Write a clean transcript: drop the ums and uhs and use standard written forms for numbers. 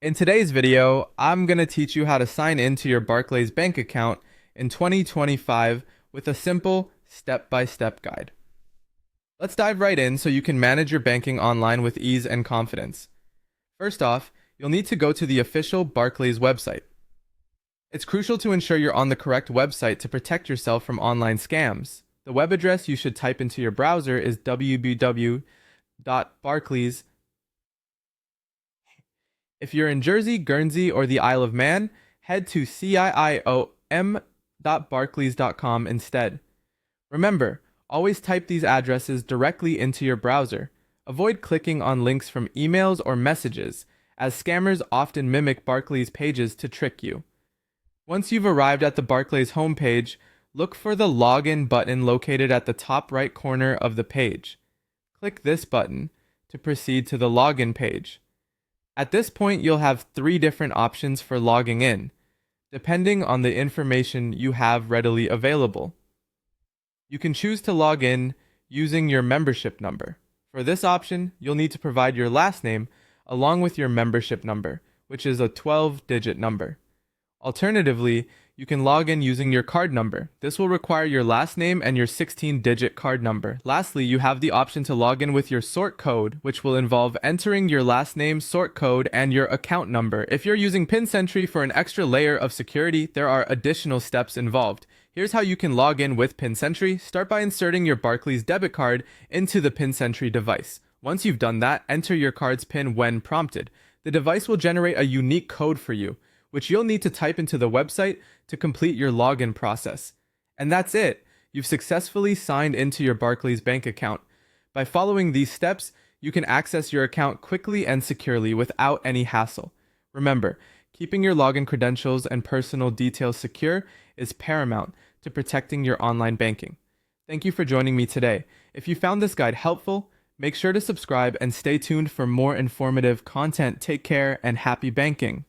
In today's video, I'm going to teach you how to sign into your Barclays Bank account in 2025 with a simple step-by-step guide. Let's dive right in so you can manage your banking online with ease and confidence. First off, you'll need to go to the official Barclays website. It's crucial to ensure you're on the correct website to protect yourself from online scams. The web address you should type into your browser is www.barclays.com. If you're in Jersey, Guernsey, or the Isle of Man, head to ciiom.barclays.com instead. Remember, always type these addresses directly into your browser. Avoid clicking on links from emails or messages, as scammers often mimic Barclays pages to trick you. Once you've arrived at the Barclays homepage, look for the Login button located at the top right corner of the page. Click this button to proceed to the Login page. At this point, you'll have three different options for logging in, depending on the information you have readily available. You can choose to log in using your membership number. For this option, you'll need to provide your last name along with your membership number, which is a 12-digit number. Alternatively, you can log in using your card number. This will require your last name and your 16-digit card number. Lastly, you have the option to log in with your sort code, which will involve entering your last name, sort code, and your account number. If you're using PinSentry for an extra layer of security, there are additional steps involved. Here's how you can log in with PinSentry. Start by inserting your Barclays debit card into the PinSentry device. Once you've done that, enter your card's PIN when prompted. The device will generate a unique code for you, which you'll need to type into the website to complete your login process. And that's it. You've successfully signed into your Barclays Bank account. By following these steps, you can access your account quickly and securely without any hassle. Remember, keeping your login credentials and personal details secure is paramount to protecting your online banking. Thank you for joining me today. If you found this guide helpful, make sure to subscribe and stay tuned for more informative content. Take care and happy banking.